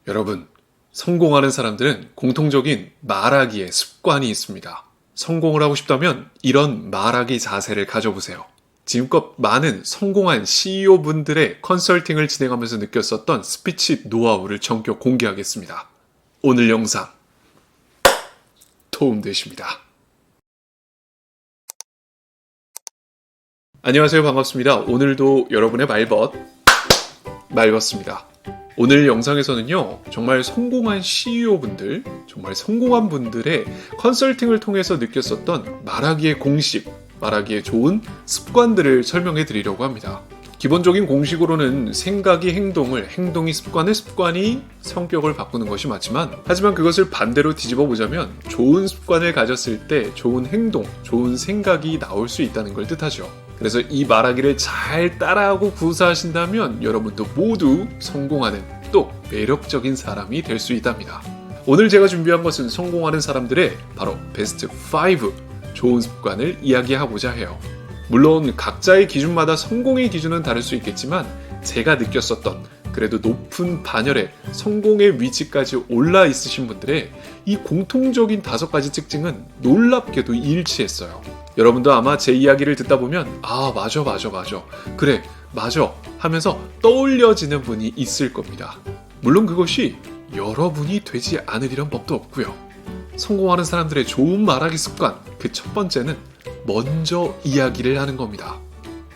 여러분, 성공하는 사람들은 공통적인 말하기의 습관이 있습니다. 성공을 하고 싶다면 이런 말하기 자세를 가져보세요. 지금껏 많은 성공한 CEO분들의 컨설팅을 진행하면서 느꼈었던 스피치 노하우를 전격 공개하겠습니다. 오늘 영상 도움되십니다. 안녕하세요. 반갑습니다. 오늘도 여러분의 말벗습니다. 오늘 영상에서는요, 정말 성공한 CEO분들, 정말 성공한 분들의 컨설팅을 통해서 느꼈었던 말하기의 공식, 말하기의 좋은 습관들을 설명해 드리려고 합니다. 기본적인 공식으로는 생각이 행동을, 행동이 습관을, 습관이 성격을 바꾸는 것이 맞지만, 하지만 그것을 반대로 뒤집어 보자면 좋은 습관을 가졌을 때 좋은 행동, 좋은 생각이 나올 수 있다는 걸 뜻하죠. 그래서 이 말하기를 잘 따라하고 구사하신다면 여러분도 모두 성공하는 또 매력적인 사람이 될 수 있답니다. 오늘 제가 준비한 것은 성공하는 사람들의 바로 베스트 5 좋은 습관을 이야기하고자 해요. 물론 각자의 기준마다 성공의 기준은 다를 수 있겠지만 제가 느꼈었던 그래도 높은 반열에 성공의 위치까지 올라 있으신 분들의 이 공통적인 5가지 특징은 놀랍게도 일치했어요. 여러분도 아마 제 이야기를 듣다 보면 맞아 그래 맞아 하면서 떠올려지는 분이 있을 겁니다. 물론 그것이 여러분이 되지 않으리란 법도 없고요. 성공하는 사람들의 좋은 말하기 습관, 그 첫 번째는 먼저 이야기를 하는 겁니다.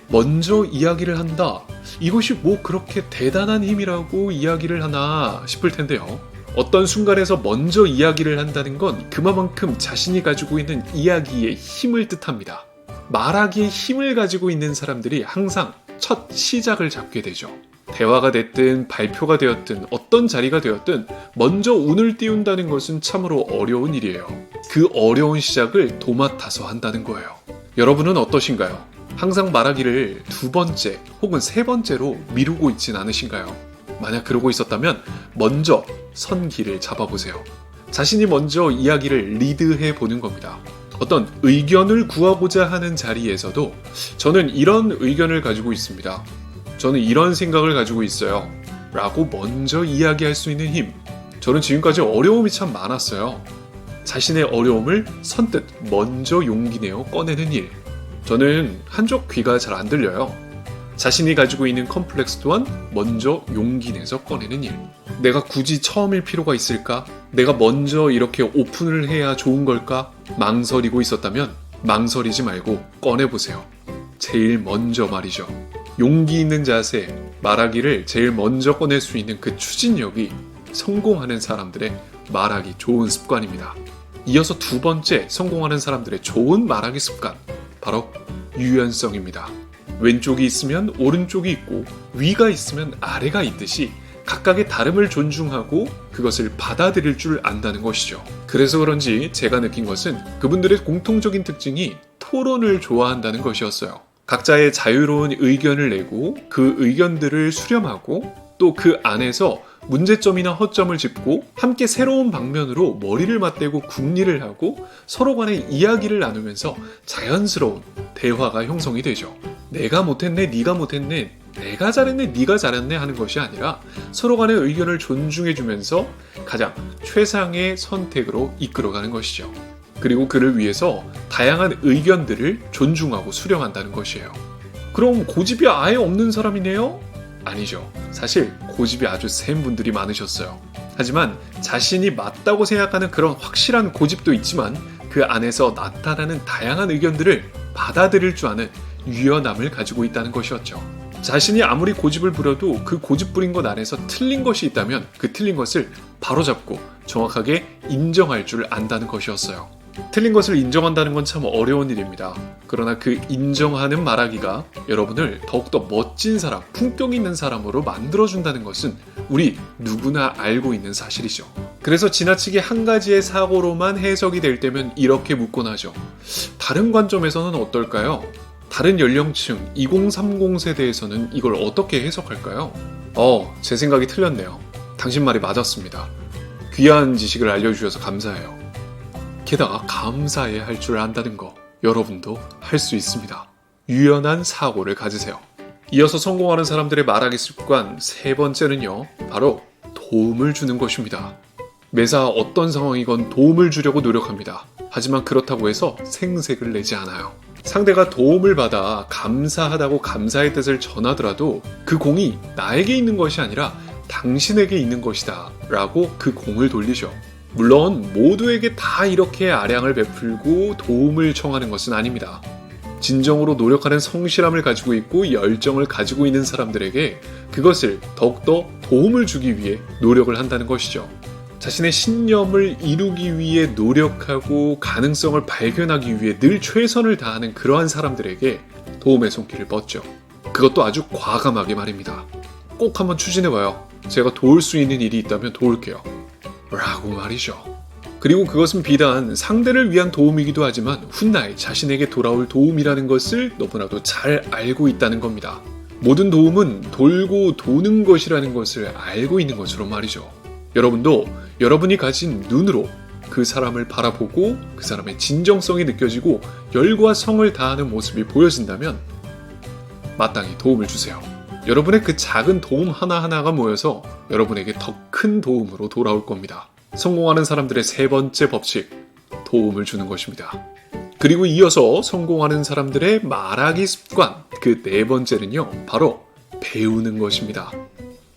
먼저 이야기를 한다. 이것이 뭐 그렇게 대단한 힘이라고 이야기를 하나 싶을 텐데요. 어떤 순간에서 먼저 이야기를 한다는 건 그만큼 자신이 가지고 있는 이야기의 힘을 뜻합니다. 말하기의 힘을 가지고 있는 사람들이 항상 첫 시작을 잡게 되죠. 대화가 됐든 발표가 되었든 어떤 자리가 되었든 먼저 운을 띄운다는 것은 참으로 어려운 일이에요. 그 어려운 시작을 도맡아서 한다는 거예요. 여러분은 어떠신가요? 항상 말하기를 2번째 혹은 3번째로 미루고 있진 않으신가요? 만약 그러고 있었다면 먼저 선기를 잡아보세요. 자신이 먼저 이야기를 리드해 보는 겁니다. 어떤 의견을 구하고자 하는 자리에서도 저는 이런 의견을 가지고 있습니다. 저는 이런 생각을 가지고 있어요. 라고 먼저 이야기할 수 있는 힘. 저는 지금까지 어려움이 참 많았어요. 자신의 어려움을 선뜻 먼저 용기 내어 꺼내는 일. 저는 한쪽 귀가 잘 안 들려요. 자신이 가지고 있는 컴플렉스 또한 먼저 용기 내서 꺼내는 일. 내가 굳이 처음일 필요가 있을까? 내가 먼저 이렇게 오픈을 해야 좋은 걸까? 망설이고 있었다면 망설이지 말고 꺼내보세요. 제일 먼저 말이죠. 용기 있는 자세, 말하기를 제일 먼저 꺼낼 수 있는 그 추진력이 성공하는 사람들의 말하기 좋은 습관입니다. 이어서 2번째 성공하는 사람들의 좋은 말하기 습관, 바로 유연성입니다. 왼쪽이 있으면 오른쪽이 있고 위가 있으면 아래가 있듯이 각각의 다름을 존중하고 그것을 받아들일 줄 안다는 것이죠. 그래서 그런지 제가 느낀 것은 그분들의 공통적인 특징이 토론을 좋아한다는 것이었어요. 각자의 자유로운 의견을 내고 그 의견들을 수렴하고 또 그 안에서 문제점이나 허점을 짚고 함께 새로운 방면으로 머리를 맞대고 궁리를 하고 서로 간의 이야기를 나누면서 자연스러운 대화가 형성이 되죠. 내가 못했네, 네가 못했네, 내가 잘했네, 네가 잘했네 하는 것이 아니라 서로 간의 의견을 존중해주면서 가장 최상의 선택으로 이끌어가는 것이죠. 그리고 그를 위해서 다양한 의견들을 존중하고 수렴한다는 것이에요. 그럼 고집이 아예 없는 사람이네요? 아니죠. 사실 고집이 아주 센 분들이 많으셨어요. 하지만 자신이 맞다고 생각하는 그런 확실한 고집도 있지만 그 안에서 나타나는 다양한 의견들을 받아들일 줄 아는 유연함을 가지고 있다는 것이었죠. 자신이 아무리 고집을 부려도 그 고집 부린 것 안에서 틀린 것이 있다면 그 틀린 것을 바로잡고 정확하게 인정할 줄 안다는 것이었어요. 틀린 것을 인정한다는 건 참 어려운 일입니다. 그러나 그 인정하는 말하기가 여러분을 더욱더 멋진 사람, 품격 있는 사람으로 만들어준다는 것은 우리 누구나 알고 있는 사실이죠. 그래서 지나치게 한 가지의 사고로만 해석이 될 때면 이렇게 묻곤 하죠. 다른 관점에서는 어떨까요? 다른 연령층 2030 세대에서는 이걸 어떻게 해석할까요? 제 생각이 틀렸네요. 당신 말이 맞았습니다. 귀한 지식을 알려주셔서 감사해요. 게다가 감사해야 할 줄 안다는 거 여러분도 할 수 있습니다. 유연한 사고를 가지세요. 이어서 성공하는 사람들의 말하기 습관 3번째는요. 바로 도움을 주는 것입니다. 매사 어떤 상황이건 도움을 주려고 노력합니다. 하지만 그렇다고 해서 생색을 내지 않아요. 상대가 도움을 받아 감사하다고 감사의 뜻을 전하더라도 그 공이 나에게 있는 것이 아니라 당신에게 있는 것이다 라고 그 공을 돌리죠. 물론 모두에게 다 이렇게 아량을 베풀고 도움을 청하는 것은 아닙니다. 진정으로 노력하는 성실함을 가지고 있고 열정을 가지고 있는 사람들에게 그것을 더욱더 도움을 주기 위해 노력을 한다는 것이죠. 자신의 신념을 이루기 위해 노력하고 가능성을 발견하기 위해 늘 최선을 다하는 그러한 사람들에게 도움의 손길을 뻗죠. 그것도 아주 과감하게 말입니다. 꼭 한번 추진해봐요. 제가 도울 수 있는 일이 있다면 도울게요. 라고 말이죠. 그리고 그것은 비단 상대를 위한 도움이기도 하지만 훗날 자신에게 돌아올 도움이라는 것을 너무나도 잘 알고 있다는 겁니다. 모든 도움은 돌고 도는 것이라는 것을 알고 있는 것으로 말이죠. 여러분도 여러분이 가진 눈으로 그 사람을 바라보고 그 사람의 진정성이 느껴지고 열과 성을 다하는 모습이 보여진다면 마땅히 도움을 주세요. 여러분의 그 작은 도움 하나하나가 모여서 여러분에게 더 큰 도움으로 돌아올 겁니다. 성공하는 사람들의 세 번째 법칙, 도움을 주는 것입니다. 그리고 이어서 성공하는 사람들의 말하기 습관, 그 네 번째는요, 바로 배우는 것입니다.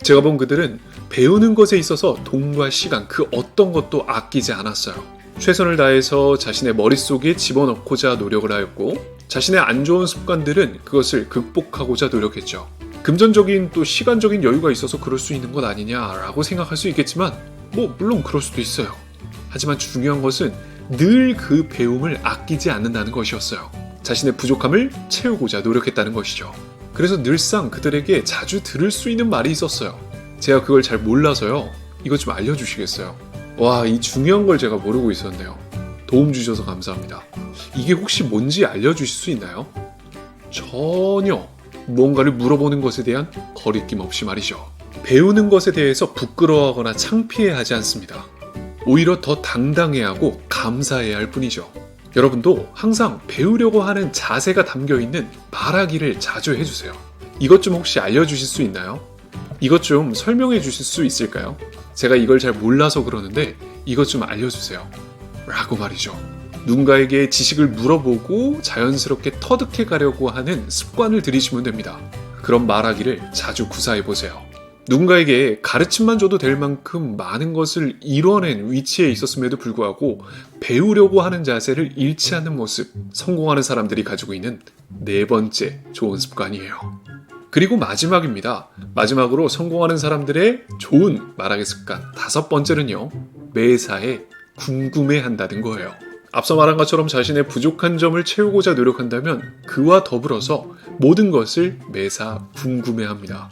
제가 본 그들은 배우는 것에 있어서 돈과 시간 그 어떤 것도 아끼지 않았어요. 최선을 다해서 자신의 머릿속에 집어넣고자 노력을 하였고 자신의 안 좋은 습관들은 그것을 극복하고자 노력했죠. 금전적인 또 시간적인 여유가 있어서 그럴 수 있는 것 아니냐라고 생각할 수 있겠지만 물론 그럴 수도 있어요. 하지만 중요한 것은 늘 그 배움을 아끼지 않는다는 것이었어요. 자신의 부족함을 채우고자 노력했다는 것이죠. 그래서 늘상 그들에게 자주 들을 수 있는 말이 있었어요. 제가 그걸 잘 몰라서요. 이것 좀 알려주시겠어요? 와, 이 중요한 걸 제가 모르고 있었네요. 도움 주셔서 감사합니다. 이게 혹시 뭔지 알려주실 수 있나요? 전혀 무언가를 물어보는 것에 대한 거리낌 없이 말이죠. 배우는 것에 대해서 부끄러워하거나 창피해하지 않습니다. 오히려 더 당당해하고 감사해야 할 뿐이죠. 여러분도 항상 배우려고 하는 자세가 담겨있는 말하기를 자주 해주세요. 이것 좀 혹시 알려주실 수 있나요? 이것 좀 설명해 주실 수 있을까요? 제가 이걸 잘 몰라서 그러는데 이것 좀 알려주세요. 라고 말이죠. 누군가에게 지식을 물어보고 자연스럽게 터득해 가려고 하는 습관을 들이시면 됩니다. 그런 말하기를 자주 구사해보세요. 누군가에게 가르침만 줘도 될 만큼 많은 것을 이뤄낸 위치에 있었음에도 불구하고 배우려고 하는 자세를 잃지 않는 모습, 성공하는 사람들이 가지고 있는 네 번째 좋은 습관이에요. 그리고 마지막입니다. 마지막으로 성공하는 사람들의 좋은 말하기 습관 다섯 번째는요. 매사에 궁금해한다는 거예요. 앞서 말한 것처럼 자신의 부족한 점을 채우고자 노력한다면 그와 더불어서 모든 것을 매사 궁금해합니다.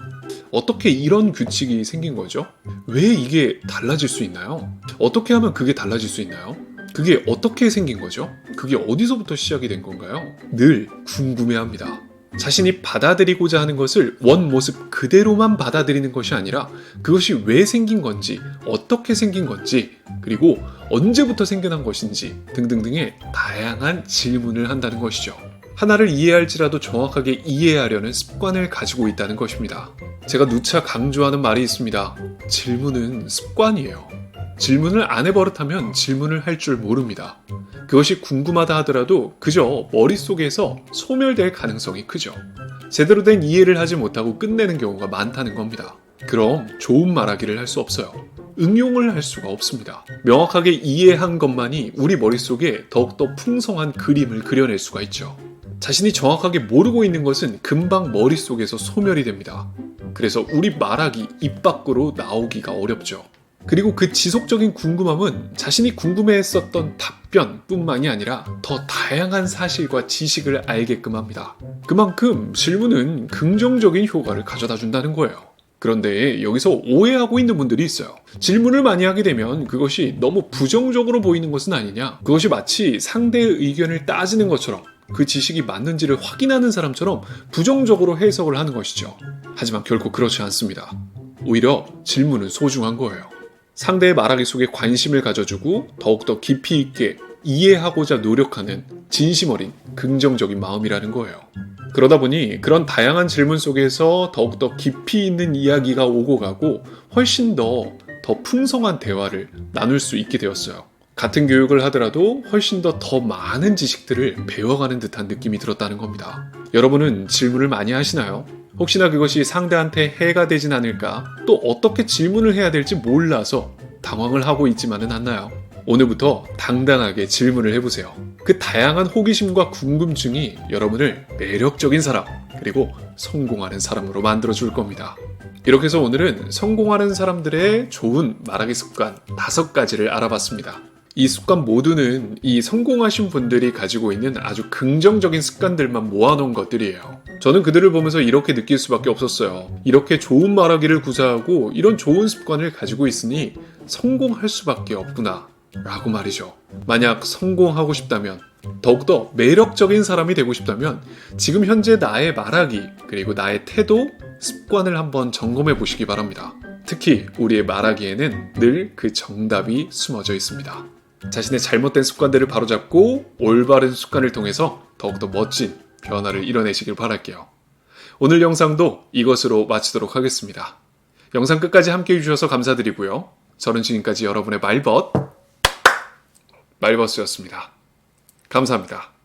어떻게 이런 규칙이 생긴 거죠? 왜 이게 달라질 수 있나요? 어떻게 하면 그게 달라질 수 있나요? 그게 어떻게 생긴 거죠? 그게 어디서부터 시작이 된 건가요? 늘 궁금해합니다. 자신이 받아들이고자 하는 것을 원 모습 그대로만 받아들이는 것이 아니라 그것이 왜 생긴 건지, 어떻게 생긴 건지, 그리고 언제부터 생겨난 것인지 등등등의 다양한 질문을 한다는 것이죠. 하나를 이해할지라도 정확하게 이해하려는 습관을 가지고 있다는 것입니다. 제가 누차 강조하는 말이 있습니다. 질문은 습관이에요. 질문을 안 해버릇하면 질문을 할 줄 모릅니다. 그것이 궁금하다 하더라도 그저 머릿속에서 소멸될 가능성이 크죠. 제대로 된 이해를 하지 못하고 끝내는 경우가 많다는 겁니다. 그럼 좋은 말하기를 할 수 없어요. 응용을 할 수가 없습니다. 명확하게 이해한 것만이 우리 머릿속에 더욱더 풍성한 그림을 그려낼 수가 있죠. 자신이 정확하게 모르고 있는 것은 금방 머릿속에서 소멸이 됩니다. 그래서 우리 말하기 입 밖으로 나오기가 어렵죠. 그리고 그 지속적인 궁금함은 자신이 궁금해했었던 답변뿐만이 아니라 더 다양한 사실과 지식을 알게끔 합니다. 그만큼 질문은 긍정적인 효과를 가져다 준다는 거예요. 그런데 여기서 오해하고 있는 분들이 있어요. 질문을 많이 하게 되면 그것이 너무 부정적으로 보이는 것은 아니냐? 그것이 마치 상대의 의견을 따지는 것처럼 그 지식이 맞는지를 확인하는 사람처럼 부정적으로 해석을 하는 것이죠. 하지만 결코 그렇지 않습니다. 오히려 질문은 소중한 거예요. 상대의 말하기 속에 관심을 가져주고 더욱더 깊이 있게 이해하고자 노력하는 진심 어린 긍정적인 마음이라는 거예요. 그러다 보니 그런 다양한 질문 속에서 더욱더 깊이 있는 이야기가 오고 가고 훨씬 더 더 풍성한 대화를 나눌 수 있게 되었어요. 같은 교육을 하더라도 훨씬 더 많은 지식들을 배워가는 듯한 느낌이 들었다는 겁니다. 여러분은 질문을 많이 하시나요? 혹시나 그것이 상대한테 해가 되진 않을까? 또 어떻게 질문을 해야 될지 몰라서 당황을 하고 있지만은 않나요? 오늘부터 당당하게 질문을 해보세요. 그 다양한 호기심과 궁금증이 여러분을 매력적인 사람, 그리고 성공하는 사람으로 만들어줄 겁니다. 이렇게 해서 오늘은 성공하는 사람들의 좋은 말하기 습관 5가지를 알아봤습니다. 이 습관 모두는 이 성공하신 분들이 가지고 있는 아주 긍정적인 습관들만 모아놓은 것들이에요. 저는 그들을 보면서 이렇게 느낄 수밖에 없었어요. 이렇게 좋은 말하기를 구사하고 이런 좋은 습관을 가지고 있으니 성공할 수밖에 없구나 라고 말이죠. 만약 성공하고 싶다면, 더욱더 매력적인 사람이 되고 싶다면 지금 현재 나의 말하기 그리고 나의 태도, 습관을 한번 점검해 보시기 바랍니다. 특히 우리의 말하기에는 늘 그 정답이 숨어져 있습니다. 자신의 잘못된 습관들을 바로잡고 올바른 습관을 통해서 더욱더 멋진 변화를 이뤄내시길 바랄게요. 오늘 영상도 이것으로 마치도록 하겠습니다. 영상 끝까지 함께 해주셔서 감사드리고요. 저는 지금까지 여러분의 말벗스였습니다. 감사합니다.